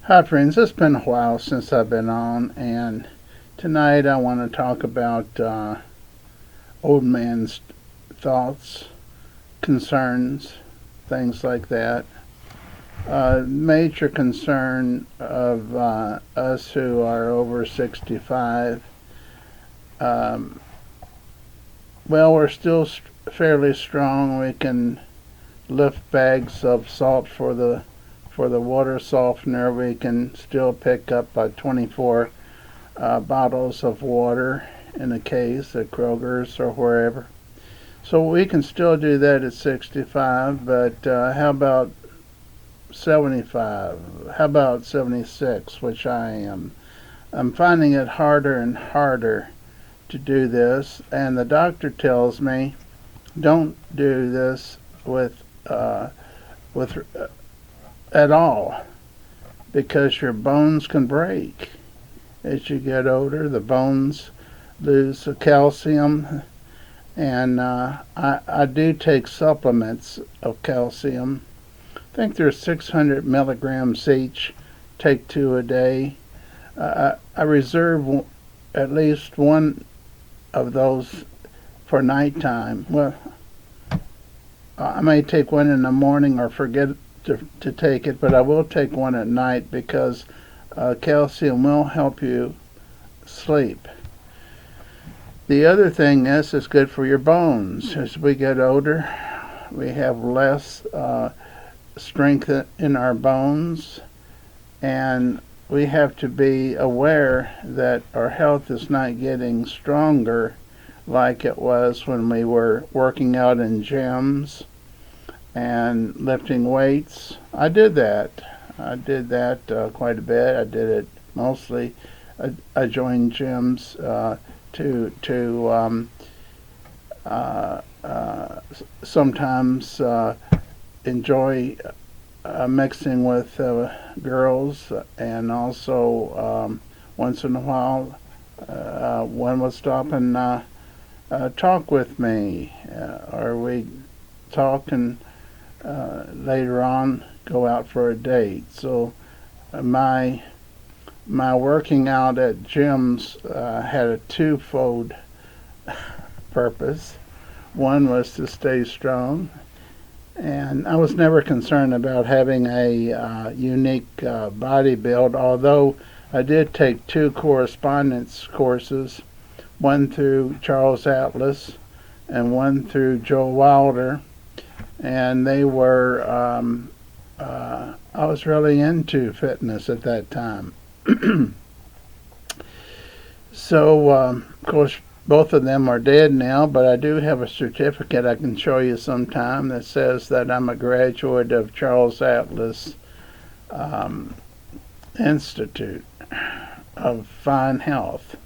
Hi, friends. It's been a while since I've been on, and tonight I want to talk about old man's thoughts, concerns, things like that. Major concern of us who are over 65. Um, well, we're still fairly strong. We can lift bags of salt for the water softener. We can still pick up 24 bottles of water in a case at Kroger's or wherever. So we can still do that at 65, but how about 75? How about 76, which I am? I'm finding it harder and harder to do this, and the doctor tells me don't do this with at all because your bones can break. As you get older, the bones lose the calcium, and I do take supplements of calcium. I think there's 600 milligrams each. Take two a day. I reserve at least one of those for nighttime. Well, I may take one in the morning or forget to take it, but I will take one at night because calcium will help you sleep. The other thing is it's good for your bones. As we get older, we have less strength in our bones, and we have to be aware that our health is not getting stronger like it was when we were working out in gyms and lifting weights. I did that. Quite a bit. I did it mostly. I joined gyms to sometimes enjoy mixing with girls, and also once in a while one would stop and talk with me, or we talk and later on go out for a date. So my working out at gyms had a twofold purpose. One was to stay strong, and I was never concerned about having a unique body build, although I did take two correspondence courses, one through Charles Atlas and one through Joe Wilder, and they were I was really into fitness at that time. So of course both of them are dead now, but I do have a certificate I can show you sometime that says that I'm a graduate of Charles Atlas um, Institute of Fine Health,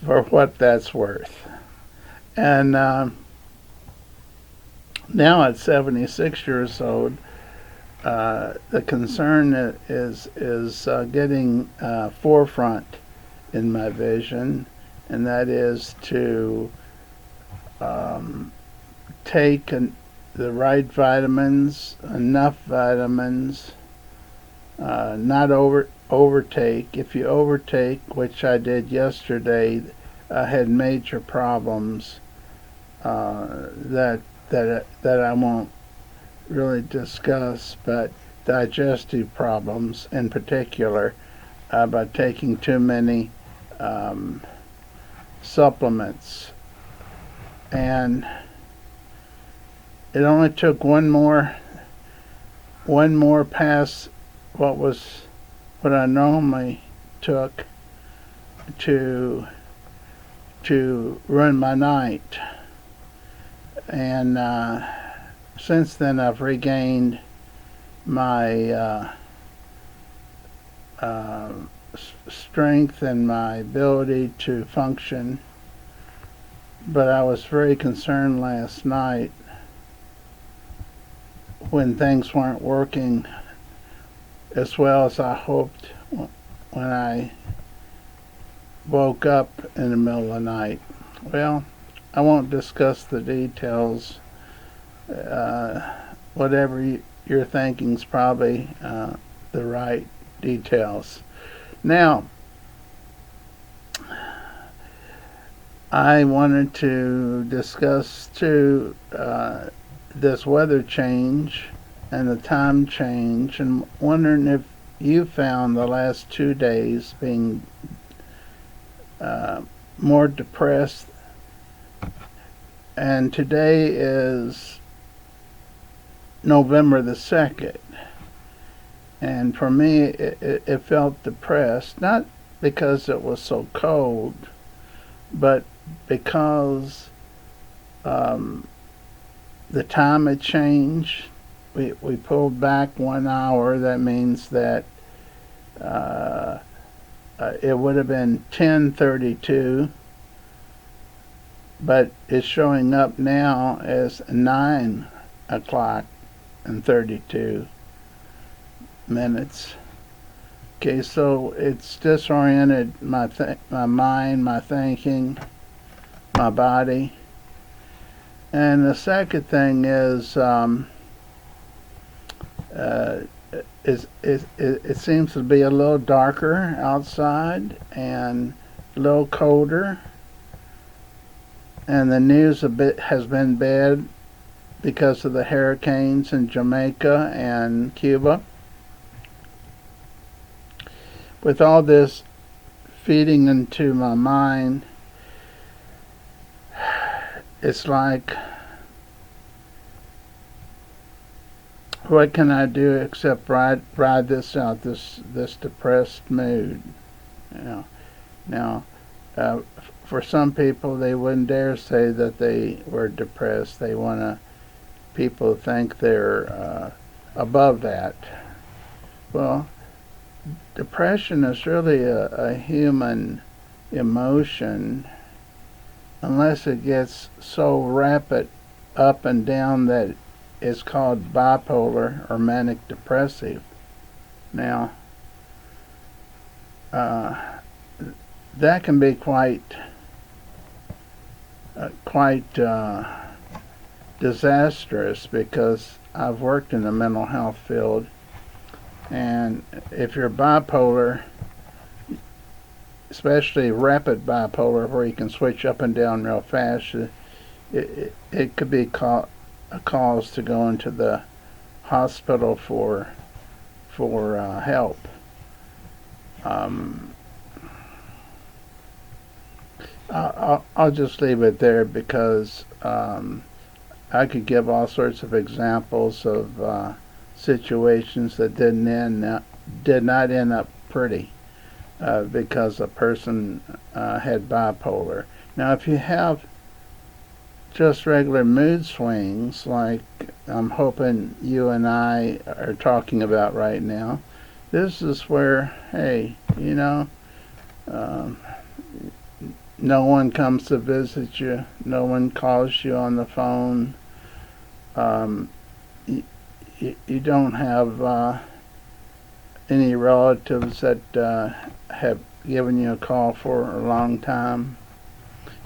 for what that's worth. And now at 76 years old, the concern is getting forefront in my vision, and that is to take the right vitamins, enough vitamins, not overtake. If you overtake, which I did yesterday, I had major problems that I won't really discuss, but digestive problems in particular, by taking too many supplements. And it only took one more pass what I normally took to ruin my night. And since then I've regained my strength and my ability to function. But I was very concerned last night when things weren't working as well as I hoped when I woke up in the middle of the night. Well, I won't discuss the details. Whatever you're thinking is probably the right details. Now, I wanted to discuss too this weather change and the time change, and wondering if you found the last 2 days being more depressed. And today is November the 2nd. And for me, it felt depressed, not because it was so cold, but because the time had changed. We pulled back 1 hour. That means that it would have been 10:32, but it's showing up now as 9 o'clock and 32 minutes. Okay, so it's disoriented my mind, my thinking, my body. And the second thing is, it seems to be a little darker outside and a little colder. And the news has been bad because of the hurricanes in Jamaica and Cuba. With all this feeding into my mind, it's like, what can I do except ride this out, this depressed mood? Now, for some people, they wouldn't dare say that they were depressed. They want people to think they're above that. Well, depression is really a human emotion, unless it gets so rapid up and down that it's called bipolar or manic depressive. Now, that can be quite disastrous, because I've worked in the mental health field, and if you're bipolar, especially rapid bipolar, where you can switch up and down real fast, it could be a cause to go into the hospital for help. I'll just leave it there, because I could give all sorts of examples of situations that did not end up pretty, because a person had bipolar. Now, if you have just regular mood swings, like I'm hoping you and I are talking about right now, this is where, hey, no one comes to visit you, no one calls you on the phone, you don't have any relatives that have given you a call for a long time.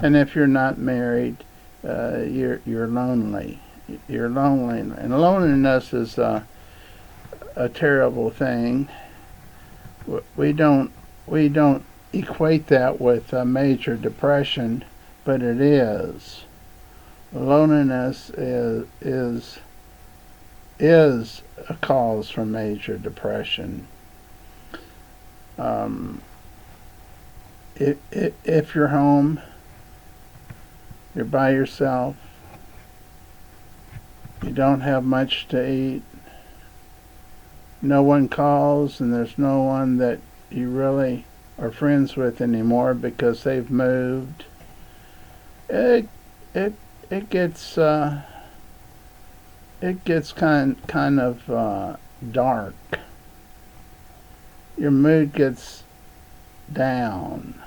And if you're not married, you're lonely. You're lonely, and loneliness is a terrible thing. We don't equate that with a major depression, but it is. Loneliness is a cause for major depression. If you're home, you're by yourself, you don't have much to eat, no one calls, and there's no one that you really are friends with anymore because they've moved, it gets kind of dark. Your mood gets down.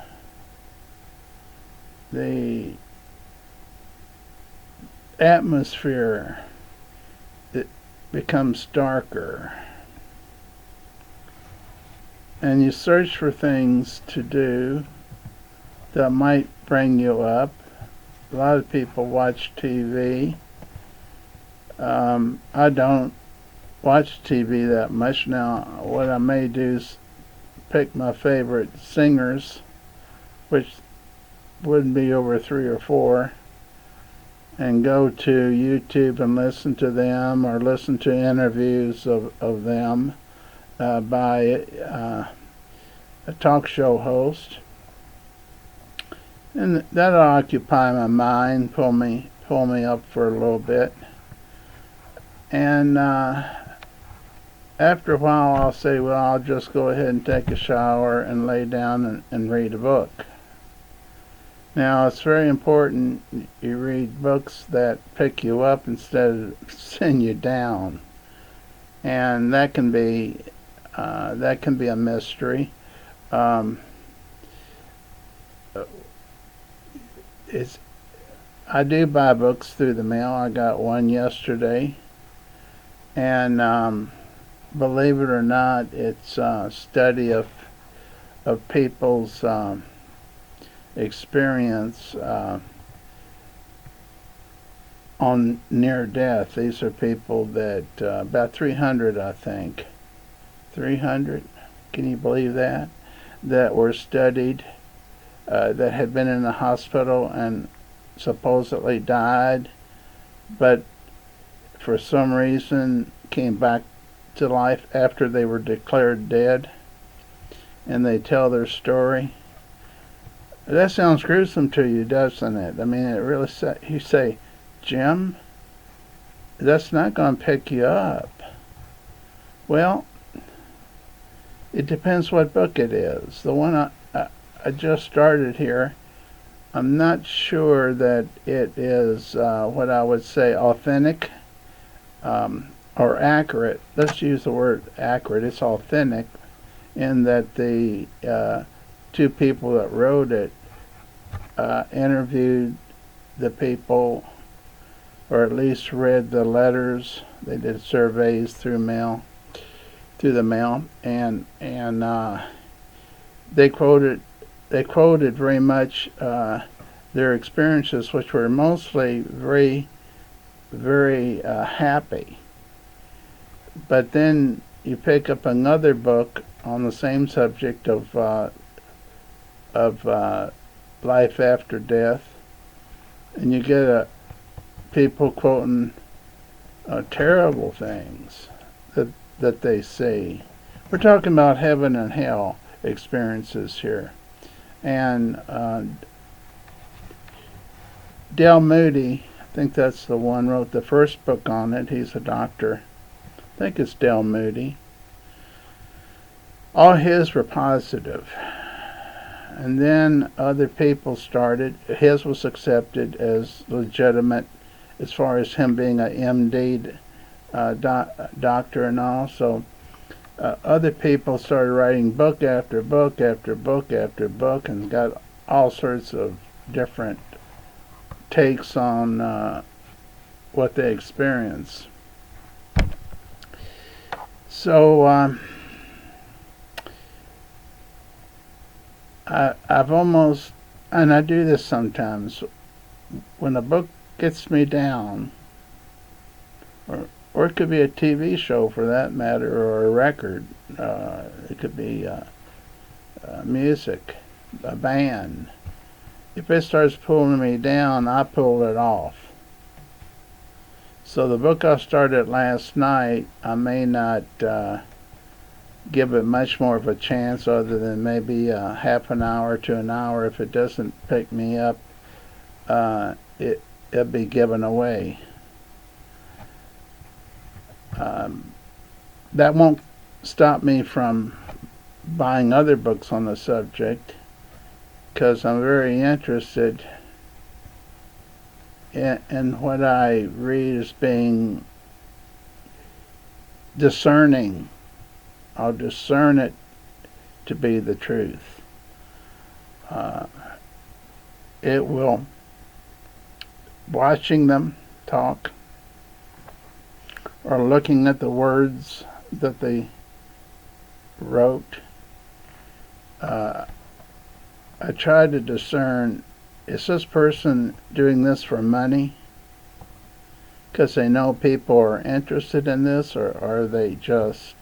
The atmosphere, it becomes darker, and you search for things to do that might bring you up. A lot of people watch TV. I don't. watch TV that much now. What I may do is pick my favorite singers, which wouldn't be over 3 or 4, and go to YouTube and listen to them or listen to interviews of them by a talk show host. And that'll occupy my mind, pull me up for a little bit. And after a while I'll say, well, I'll just go ahead and take a shower and lay down and read a book. Now, it's very important you read books that pick you up instead of send you down. And that can be a mystery. I do buy books through the mail. I got one yesterday. And believe it or not, it's a study of people's experience on near death. These are people that about 300, I think. 300? Can you believe that? That were studied, that had been in the hospital and supposedly died, but for some reason came back to life after they were declared dead, and they tell their story. That sounds gruesome to you, doesn't it? I mean, it really you say, Jim, that's not going to pick you up. Well, it depends what book it is. The one I just started here, I'm not sure that it is what I would say authentic or accurate. Let's use the word accurate. It's authentic in that the 2 people that wrote it interviewed the people, or at least read the letters. They did surveys through the mail, and they quoted very much their experiences, which were mostly very, very happy. But then you pick up another book on the same subject of life after death, and you get people quoting terrible things that they see. We're talking about heaven and hell experiences here. And Dale Moody, I think that's the one, wrote the first book on it. He's a doctor. I think it's Dale Moody. All his were positive. And then other people started. His was accepted as legitimate as far as him being a MD doctor and all. So other people started writing book after book after book after book and got all sorts of different takes on what they experience. So I've almost, and I do this sometimes, when a book gets me down, or it could be a TV show for that matter, or a record, it could be music, a band. If it starts pulling me down, I pull it off. So the book I started last night, I may not give it much more of a chance other than maybe a half an hour to an hour. If it doesn't pick me up, it'll be given away. That won't stop me from buying other books on the subject, because I'm very interested in what I read as being discerning. I'll discern it to be the truth. It will, watching them talk or looking at the words that they wrote, I try to discern, is this person doing this for money? because they know people are interested in this, or are they just,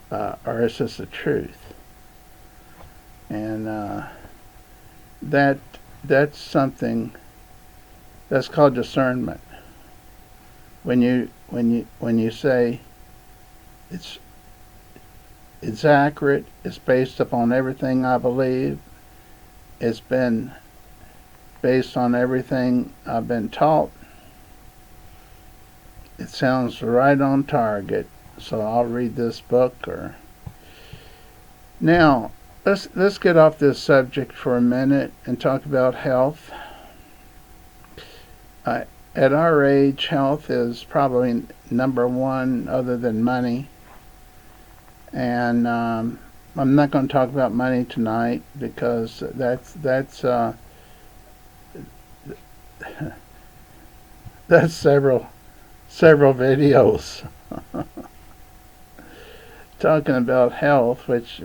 or is this the truth? And that that's something that's called discernment. When you say it's accurate, it's based upon everything I believe, it's been based on everything I've been taught, it sounds right on target, so I'll read this book. Or now let's get off this subject for a minute and talk about health. At our age, health is probably number one, other than money. And I'm not going to talk about money tonight, because that's that's several videos talking about health, which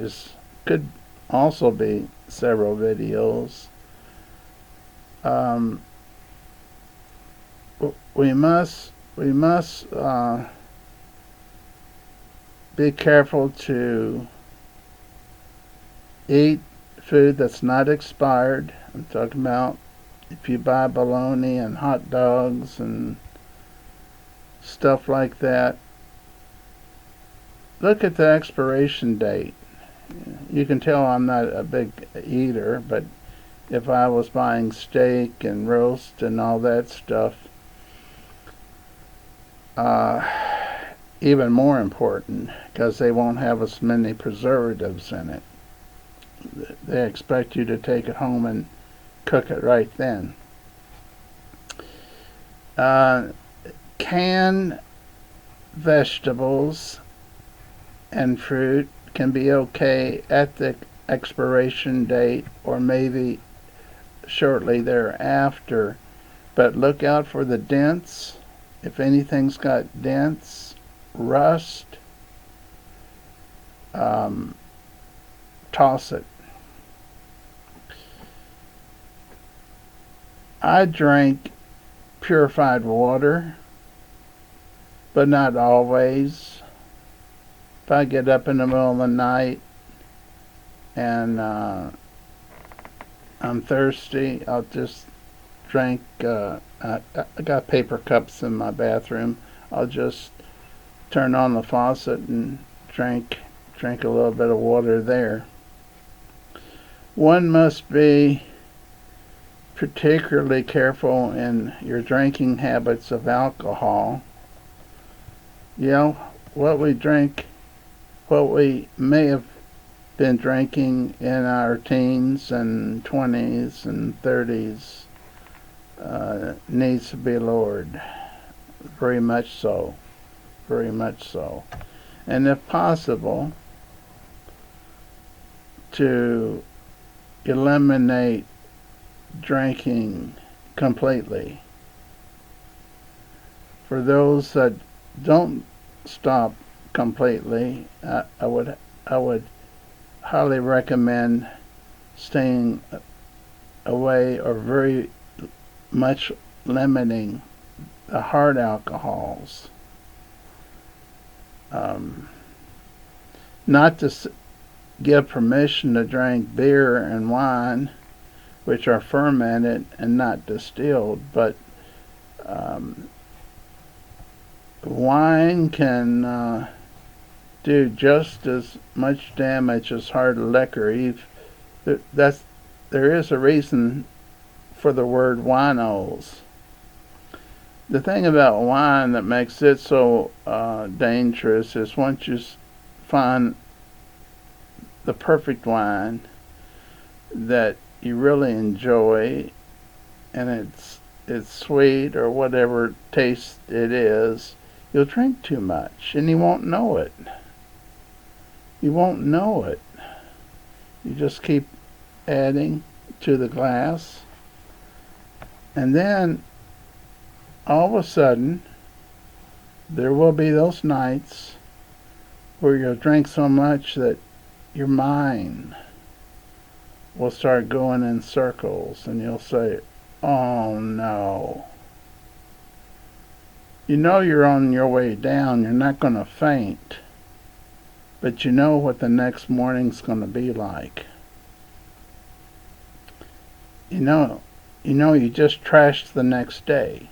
could also be several videos. We must be careful to eat food that's not expired. I'm talking about if you buy bologna and hot dogs and stuff like that, look at the expiration date. You can tell I'm not a big eater, but if I was buying steak and roast and all that stuff, even more important, because they won't have as many preservatives in it. They expect you to take it home and cook it right then. Canned vegetables and fruit can be okay at the expiration date, or maybe shortly thereafter, but look out for the dents. If anything's got dents, rust, toss it. I drink purified water, but not always. If I get up in the middle of the night and I'm thirsty, I'll just drink. I got paper cups in my bathroom. I'll just turn on the faucet and drink a little bit of water there. One must be particularly careful in your drinking habits of alcohol. What we drink, what we may have been drinking in our teens and 20s and 30s, needs to be lowered. Very much so. Very much so. And if possible, to eliminate drinking completely. For those that don't stop completely, I would highly recommend staying away, or very much limiting the hard alcohols. Not to give permission to drink beer and wine, which are fermented and not distilled, but wine can do just as much damage as hard liquor. There is a reason for the word winos. The thing about wine that makes it so dangerous is once you find the perfect wine that you really enjoy, and it's sweet or whatever taste it is, you'll drink too much and you won't know it. You won't know it. You just keep adding to the glass, and then all of a sudden there will be those nights where you'll drink so much that your mind will start going in circles, and you'll say, "Oh no." You know you're on your way down. You're not going to faint, but you know what the next morning's going to be like. You know you just trashed the next day.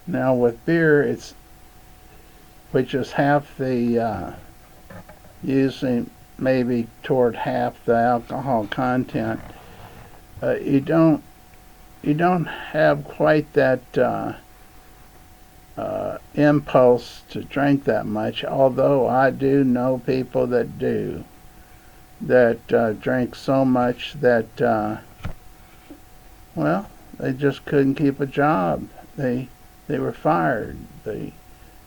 Now with beer, which is half the usually maybe toward half the alcohol content. You don't have quite that impulse to drink that much. Although I do know people that do, that drink so much that well, they just couldn't keep a job. They were fired. They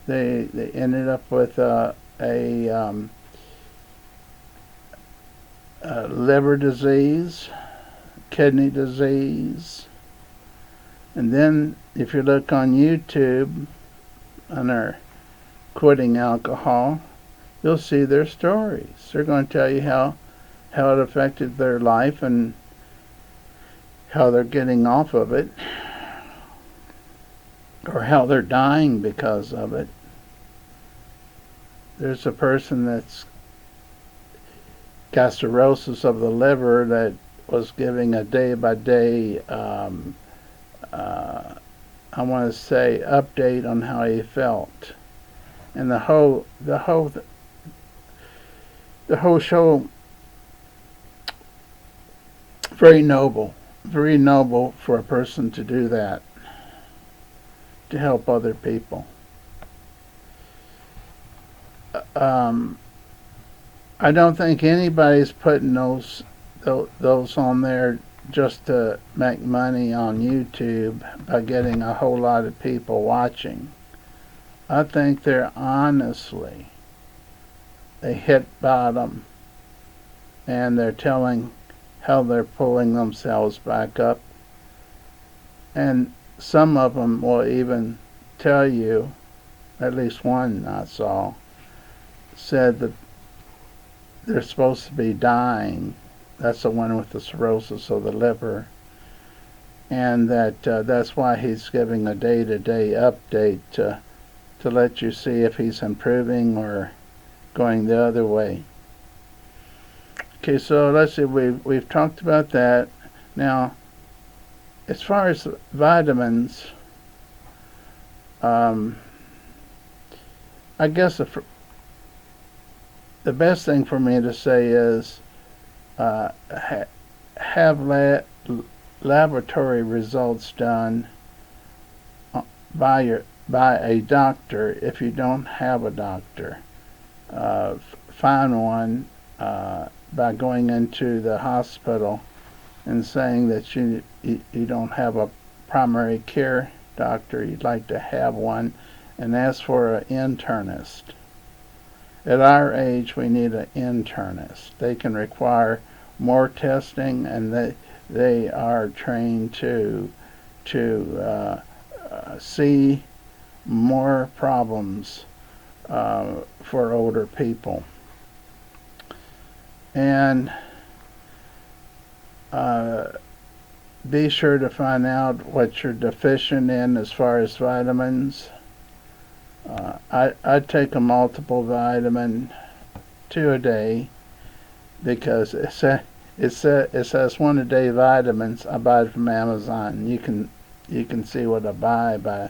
ended up with a liver disease, kidney disease, and then if you look on YouTube under quitting alcohol, you'll see their stories. They're going to tell you how it affected their life and how they're getting off of it, or how they're dying because of it. There's a person that's got cirrhosis of the liver that was giving a day-by-day, I want to say, update on how he felt, and the whole show, very noble for a person to do that, to help other people. I don't think anybody's putting those on there just to make money on YouTube by getting a whole lot of people watching. I think they hit bottom, and they're telling how they're pulling themselves back up. And some of them will even tell you, at least one I saw, said that they're supposed to be dying. That's the one with the cirrhosis of the liver. And that's why he's giving a day-to-day update to let you see if he's improving or going the other way. Okay, so let's see, we've talked about that. Now, as far as vitamins, I guess the best thing for me to say is have laboratory results done by a doctor. If you don't have a doctor, find one by going into the hospital and saying that you don't have a primary care doctor, you'd like to have one, and ask for an internist. At our age, we need an internist. They can require more testing, and they are trained to see more problems for older people. And be sure to find out what you're deficient in as far as vitamins. I take a multiple vitamin, 2 a day, because it says 1 a day vitamins. I buy it from Amazon. You can see what I buy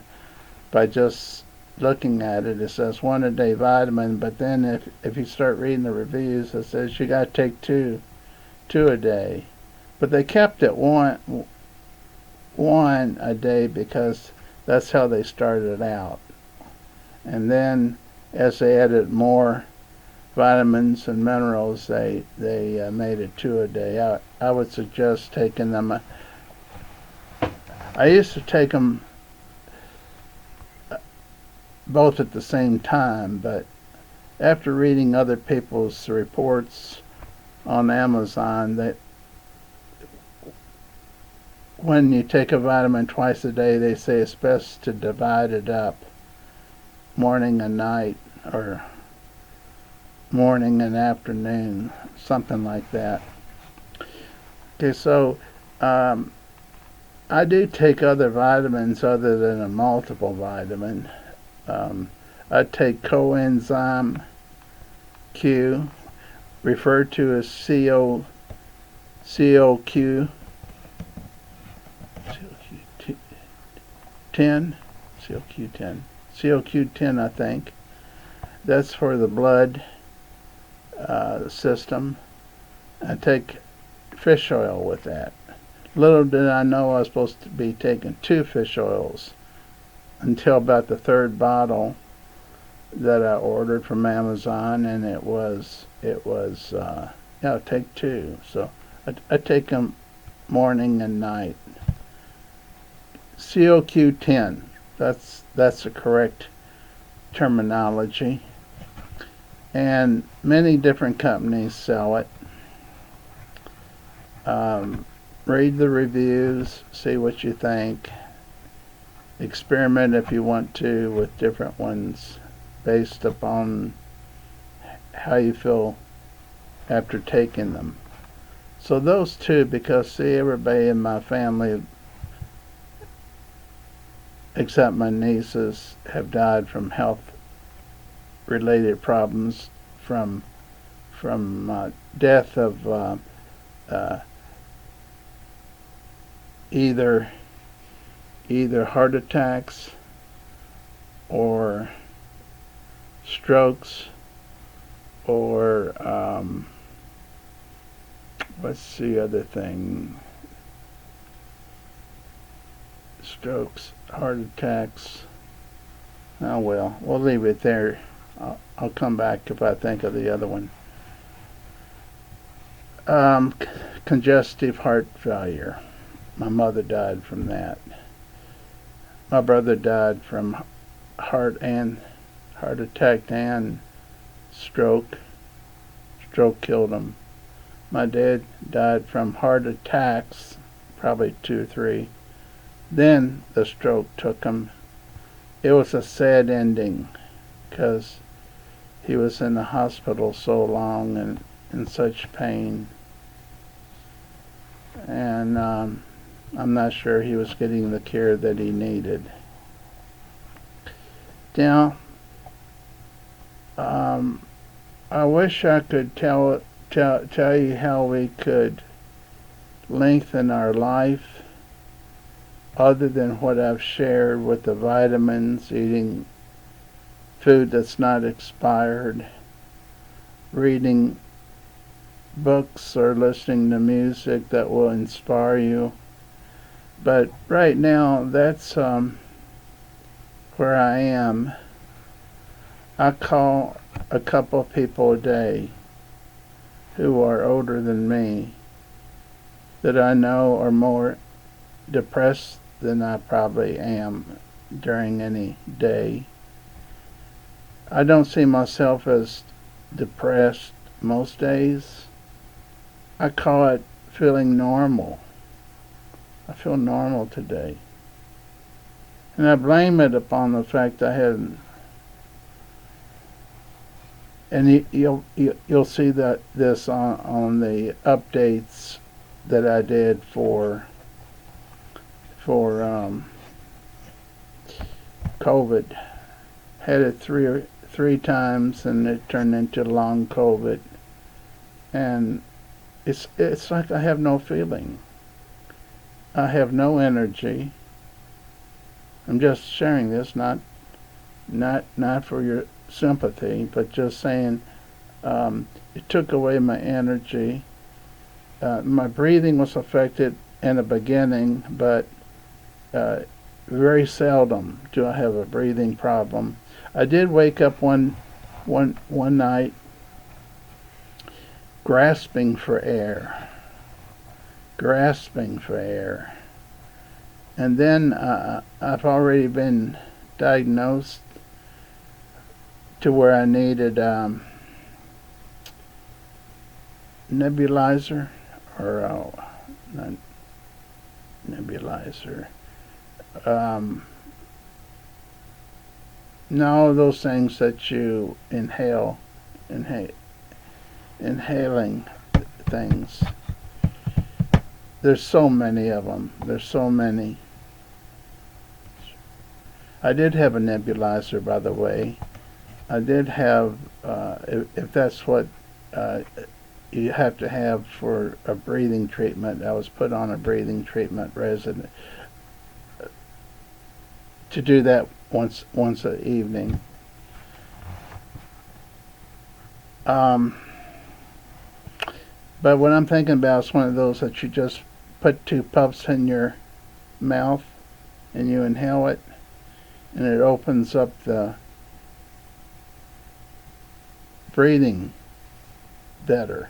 by just looking at it. It says 1 a day vitamin, but then if you start reading the reviews, it says you got to take two a day. But they kept it one a day because that's how they started out. And then as they added more vitamins and minerals, they made it 2 a day. I would suggest taking them. I used to take them both at the same time, but after reading other people's reports on Amazon, that when you take a vitamin twice a day, they say it's best to divide it up, morning and night, or morning and afternoon, something like that. Okay, so I I do take other vitamins other than a multiple vitamin. I take coenzyme Q, referred to as COQ 10, COQ10, I think. That's for the blood system. I take fish oil with that. Little did I know I was supposed to be taking 2 fish oils until about the 3rd bottle that I ordered from Amazon, and it was take 2. So I take them morning and night. COQ10. That's the correct terminology. And many different companies sell it. Read the reviews, see what you think. Experiment if you want to with different ones based upon how you feel after taking them. So those 2, because see, everybody in my family except my nieces have died from health related problems, from death of either heart attacks or strokes or what's the other thing? Strokes, heart attacks. Oh well, we'll leave it there. I'll come back if I think of the other one. Congestive heart failure. My mother died from that. My brother died from heart attack and stroke. Stroke killed him. My dad died from heart attacks, probably 2 or 3. Then the stroke took him. It was a sad ending because he was in the hospital so long and in such pain. And I'm not sure he was getting the care that he needed. Now, I wish I could tell you how we could lengthen our life other than what I've shared with the vitamins, eating food that's not expired, reading books or listening to music that will inspire you. But right now, that's where I am. I call a couple of people a day who are older than me that I know are more depressed than I probably am during any day. I don't see myself as depressed most days. I call it feeling normal. I feel normal today. And I blame it upon the fact I hadn't. And you'll see that this on the updates that I did for COVID. Had it three times, and it turned into long COVID. And it's like I have no feeling. I have no energy. I'm just sharing this, not for your sympathy, but just saying it took away my energy. My breathing was affected in the beginning, but very seldom do I have a breathing problem. I did wake up one night grasping for air. And then I've already been diagnosed to where I needed nebulizer, or not nebulizer. No, those things that you inhaling things. there's so many of them. There's so many. I did have a nebulizer, by the way. I did have, if that's what you have to have for a breathing treatment, I was put on a breathing treatment resident to do that once an evening. But what I'm thinking about is one of those that you just put 2 puffs in your mouth and you inhale it, and it opens up the breathing better.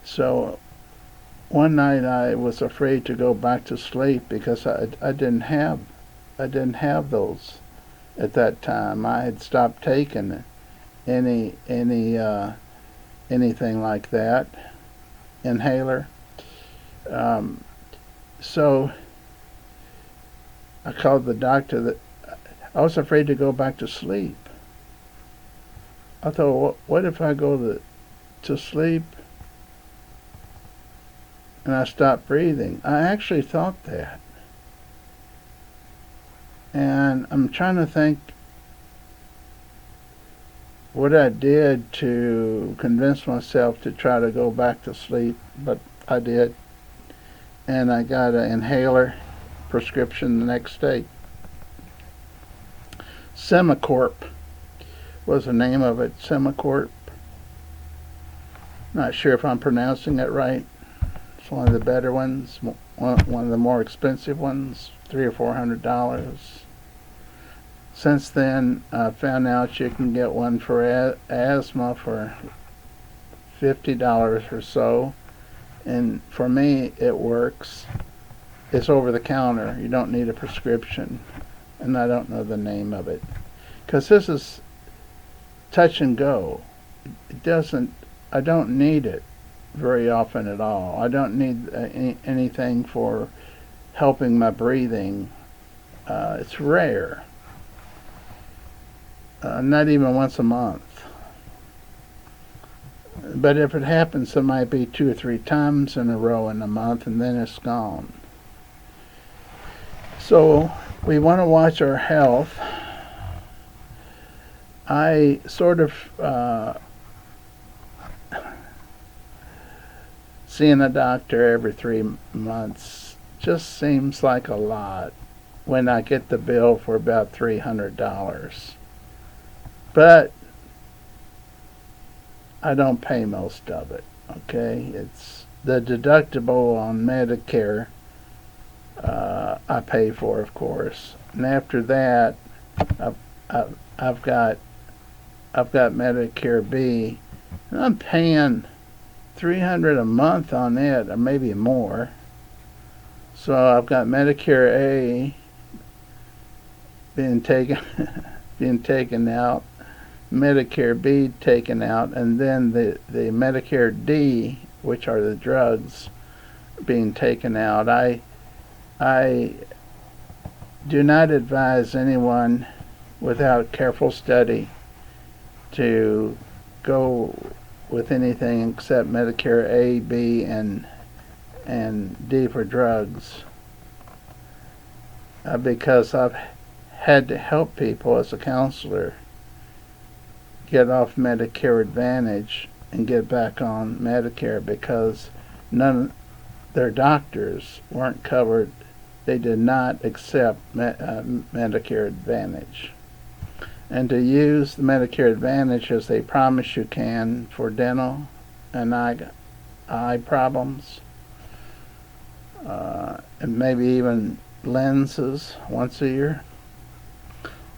So one night I was afraid to go back to sleep because I didn't have those at that time. I had stopped taking anything like that inhaler. So I called the doctor. That I was afraid to go back to sleep. I thought, what if I go to sleep and I stop breathing? I actually thought that. And I'm trying to think what I did to convince myself to try to go back to sleep, but I did. And I got an inhaler prescription the next day. Semacorp was the name of it. Semacorp. Not sure if I'm pronouncing it right. It's one of the better ones, one of the more expensive ones, $300 or $400. Since then, I found out you can get one for asthma for $50 or so, and for me it works. It's over the counter. You don't need a prescription, and I don't know the name of it because this is touch and go. I don't need it very often at all. I don't need anything for helping my breathing. It's rare. Not even once a month. But if it happens, it might be 2 or 3 times in a row in a month, and then it's gone. So we want to watch our health. I sort of seeing a doctor every 3 months just seems like a lot when I get the bill for about $300. But I don't pay most of it, okay? It's the deductible on Medicare I pay for, of course. And after that, I've got Medicare B, and I'm paying $300 a month on it, or maybe more. So I've got Medicare A being taken out, Medicare B taken out, and then the Medicare D, which are the drugs, being taken out. I do not advise anyone without careful study to go with anything except Medicare A, B, and D for drugs, because I've had to help people as a counselor get off Medicare Advantage and get back on Medicare because their doctors weren't covered. They did not accept Medicare Advantage. And to use the Medicare Advantage as they promise you can for dental and eye problems, and maybe even lenses once a year,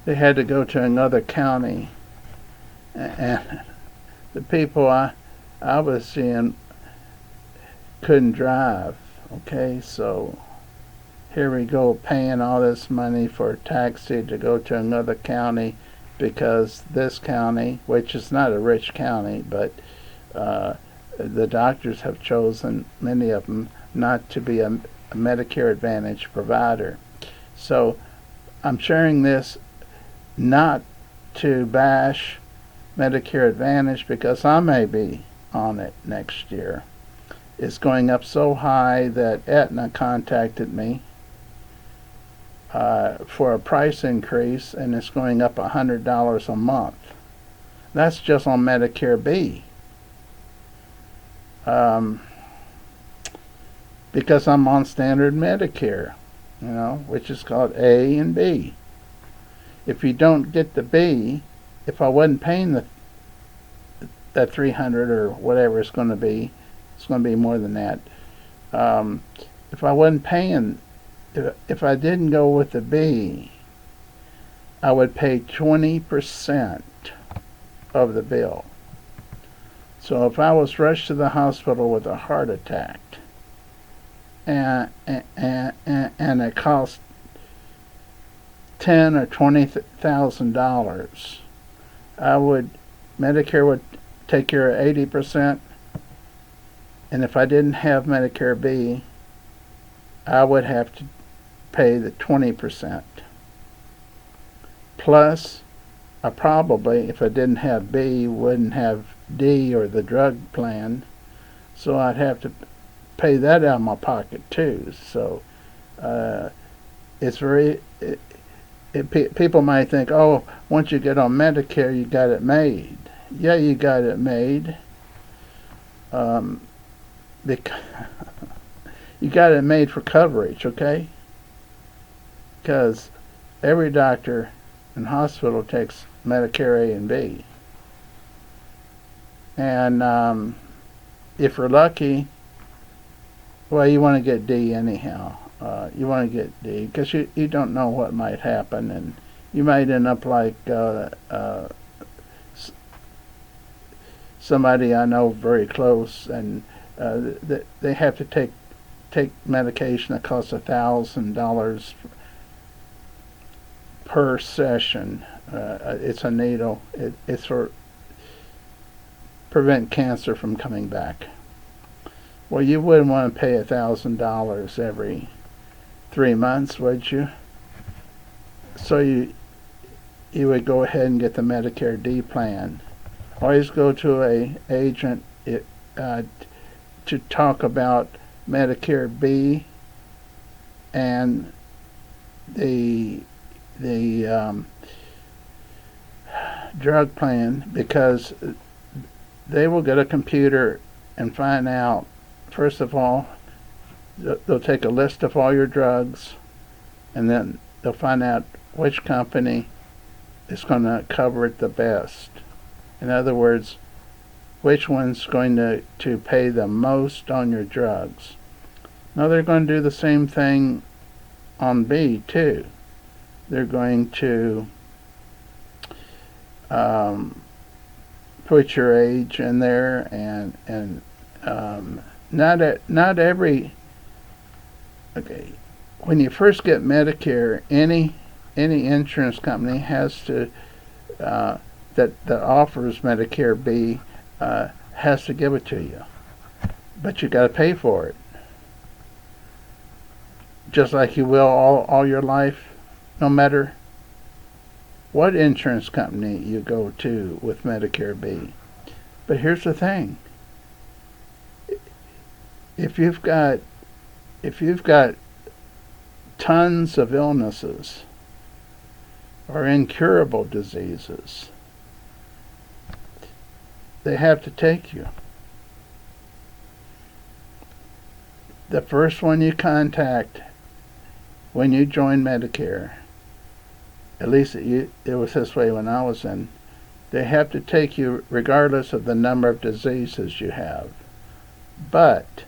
they had to go to another county. And the people I was seeing couldn't drive, okay? So here we go, paying all this money for a taxi to go to another county because this county, which is not a rich county, but the doctors have chosen, many of them, not to be a Medicare Advantage provider. So I'm sharing this not to bash Medicare Advantage because I may be on it next year. is going up so high that Aetna contacted me for a price increase, and it's going up $100 a month. That's just on Medicare B. Because I'm on standard Medicare, which is called A and B. If you don't get the B, if I wasn't paying that $300 or whatever it's going to be more than that. If I wasn't paying, if I didn't go with the B, I would pay 20% of the bill. So if I was rushed to the hospital with a heart attack, and it cost $10,000 or $20,000, Medicare would take care of 80%, and if I didn't have Medicare B, I would have to pay the 20%. Plus, I probably, if I didn't have B, wouldn't have D or the drug plan, so I'd have to pay that out of my pocket too. So it's very. People might think, oh, once you get on Medicare, you got it made. Yeah, you got it made. Because you got it made for coverage, okay? Because every doctor and hospital takes Medicare A and B. And if you're lucky, well, you want to get D anyhow. You want to get D because you don't know what might happen, and you might end up like somebody I know very close, and they have to take medication that costs $1,000 per session. It's a needle. It's for prevent cancer from coming back. Well, you wouldn't want to pay $1,000 every 3 months, would you? So you would go ahead and get the Medicare D plan. Always go to a agent to talk about Medicare B and the drug plan, because they will get a computer and find out, first of all, they'll take a list of all your drugs, and then they'll find out which company is going to cover it the best. In other words, which one's going to pay the most on your drugs. Now they're going to do the same thing on B too. They're going to put your age in there, and not every. Okay, when you first get Medicare, any insurance company has to that offers Medicare B has to give it to you, but you got to pay for it, just like you will all your life, no matter what insurance company you go to with Medicare B. But here's the thing: if you've got tons of illnesses or incurable diseases, they have to take you. The first one you contact when you join Medicare, at least it was this way when I was in, they have to take you regardless of the number of diseases you have. But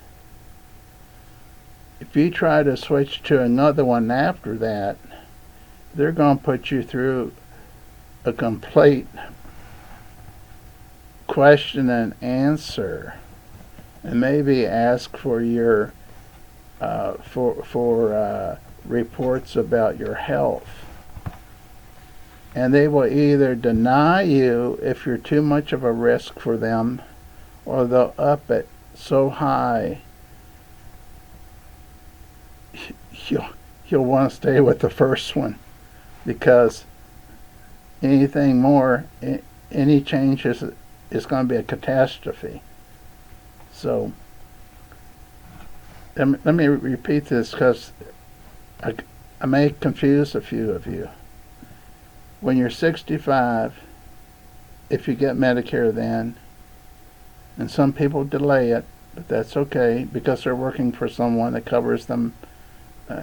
if you try to switch to another one after that, they're going to put you through a complete question and answer, and maybe ask for your reports about your health. And they will either deny you if you're too much of a risk for them, or they'll up it so high you'll want to stay with the first one, because anything more, any changes, is going to be a catastrophe. So let me repeat this because I may confuse a few of you. When you're 65, if you get Medicare then, and some people delay it, but that's okay because they're working for someone that covers them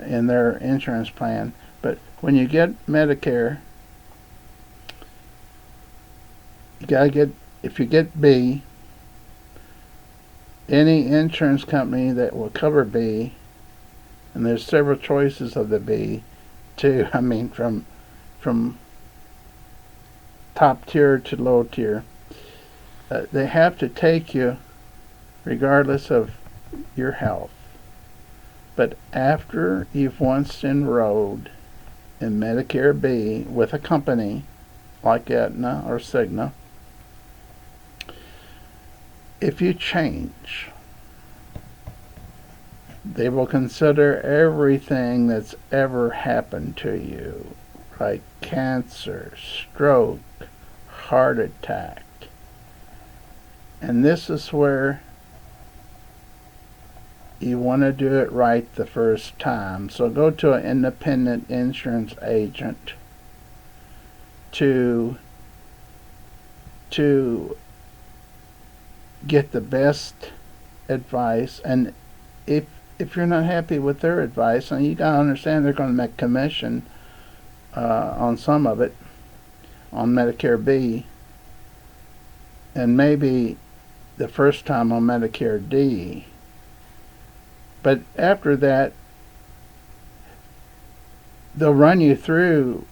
in their insurance plan. But when you get Medicare, you gotta get, if you get B, any insurance company that will cover B, and there's several choices of the B too. I mean, from top tier to low tier, they have to take you regardless of your health. But after you've once enrolled in Medicare B with a company like Aetna or Cigna, if you change, they will consider everything that's ever happened to you, like cancer, stroke, heart attack. And this is where you want to do it right the first time. So go to an independent insurance agent to get the best advice. And if you're not happy with their advice, and you gotta understand they're going to make commission on some of it on Medicare B, and maybe the first time on Medicare D. But after that, they'll run you through.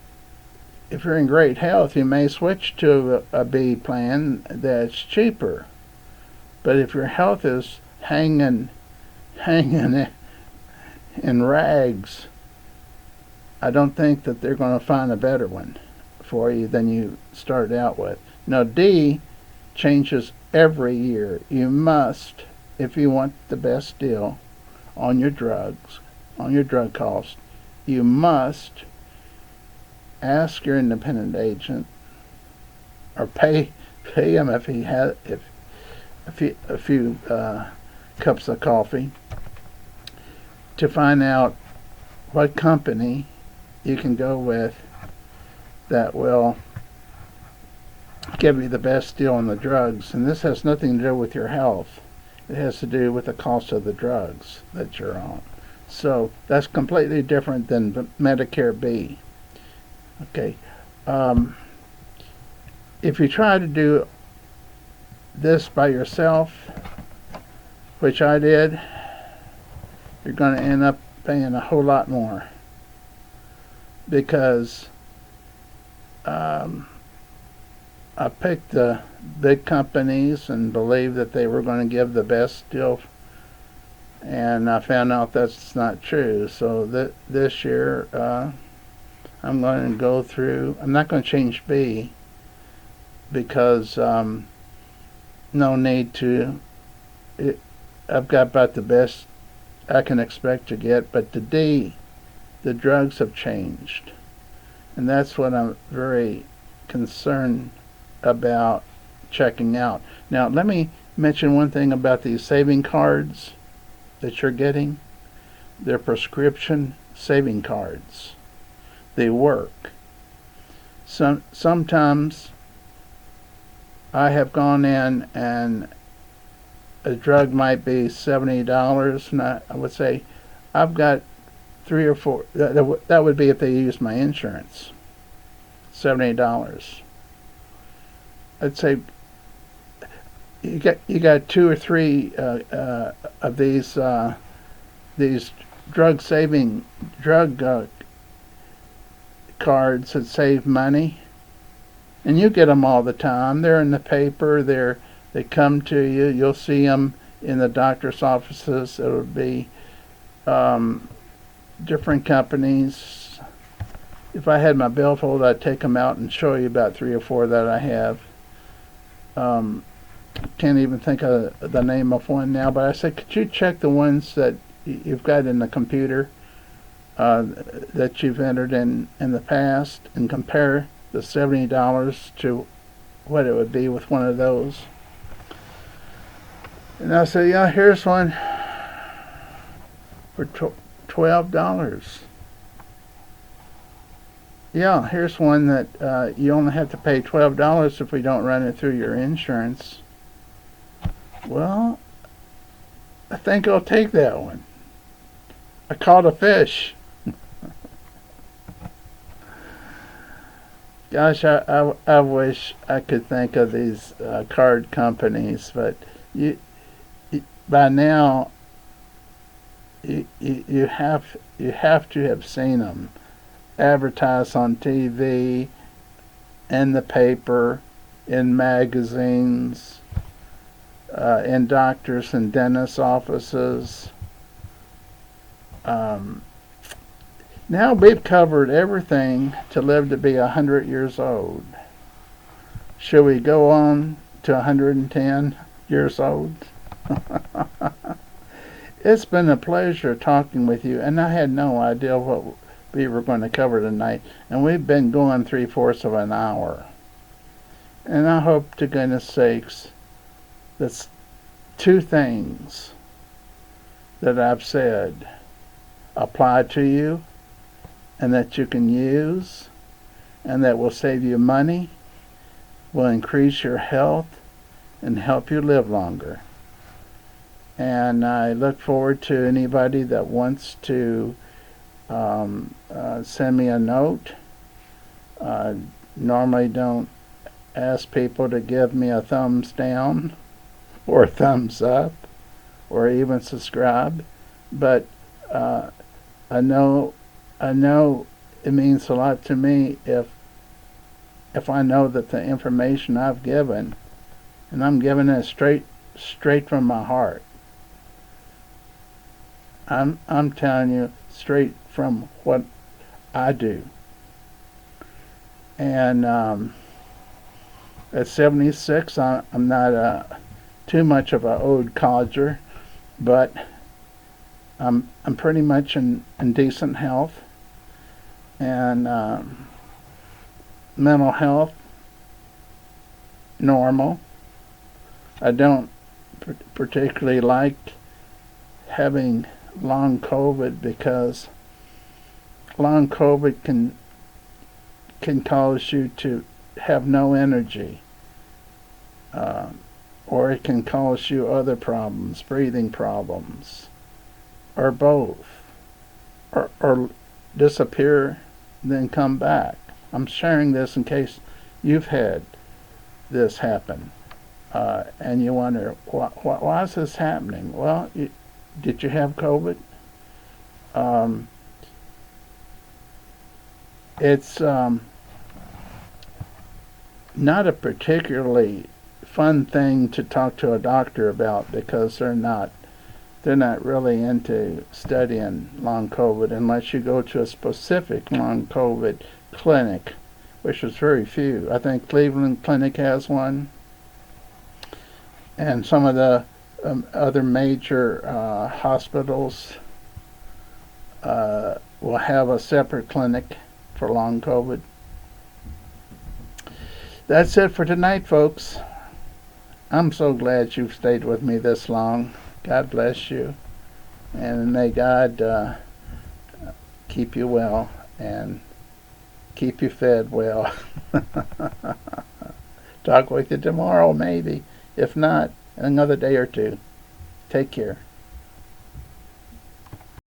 If you're in great health, you may switch to a B plan that's cheaper. But if your health is hanging in rags, I don't think that they're going to find a better one for you than you started out with. Now, D changes every year. You must, if you want the best deal on your drugs, on your drug costs, you must ask your independent agent, or pay him if he has a few cups of coffee, to find out what company you can go with that will give you the best deal on the drugs. And this has nothing to do with your health. It has to do with the cost of the drugs that you're on. So that's completely different than Medicare B. Okay. If you try to do this by yourself, which I did, you're going to end up paying a whole lot more, because I picked the big companies and believed that they were going to give the best deal, and I found out that's not true. So this year I'm going to go through, I'm not going to change B, because no need to. I've got about the best I can expect to get, but the D, the drugs have changed, and that's what I'm very concerned about checking out. Now, let me mention one thing about these saving cards that you're getting. They're prescription saving cards. They work. Sometimes I have gone in and a drug might be $70, and I would say I've got 3 or 4. That would be if they used my insurance. $70. I'd say you got 2 or 3 of these drug cards that save money, and you get them all the time. They're in the paper. They come to you. You'll see them in the doctor's offices. It'll be different companies. If I had my billfold, I'd take them out and show you about 3 or 4 that I have. Can't even think of the name of one now, but I said, could you check the ones that you've got in the computer that you've entered in the past, and compare the $70 to what it would be with one of those? And I said, yeah, here's one. for $12. Yeah, here's one that you only have to pay $12 if we don't run it through your insurance. Well, I think I'll take that one. I caught a fish. Gosh, I wish I could think of these card companies, but you by now you have to have seen them advertised on TV, in the paper, in magazines, in doctors and dentist offices. Now we've covered everything to live to be 100 years old. Should we go on to 110 years old? It's been a pleasure talking with you, and I had no idea what we were going to cover tonight, and we've been going 3/4 of an hour. And I hope to goodness sakes that's two things that I've said apply to you and that you can use and that will save you money, will increase your health, and help you live longer. And I look forward to anybody that wants to send me a note. Normally don't ask people to give me a thumbs down or a thumbs up or even subscribe, but I know it means a lot to me if I know that the information I've given, and I'm giving it straight from my heart. I'm telling you straight from what I do. And at 76, I'm not too much of an old codger, but I'm pretty much in decent health, and mental health normal. I don't particularly like having long COVID because long COVID can cause you to have no energy, or it can cause you other problems, breathing problems, or both, or disappear then come back. I'm sharing this in case you've had this happen, and you wonder why is this happening? Well, did you have COVID? It's not a particularly fun thing to talk to a doctor about because they're not really into studying long COVID unless you go to a specific long COVID clinic, which is very few. I think Cleveland Clinic has one, and some of the other major hospitals will have a separate clinic for long COVID. That's it for tonight, folks. I'm so glad you've stayed with me this long. God bless you, and may God keep you well and keep you fed well. Talk with you tomorrow, maybe. If not, another day or two. Take care.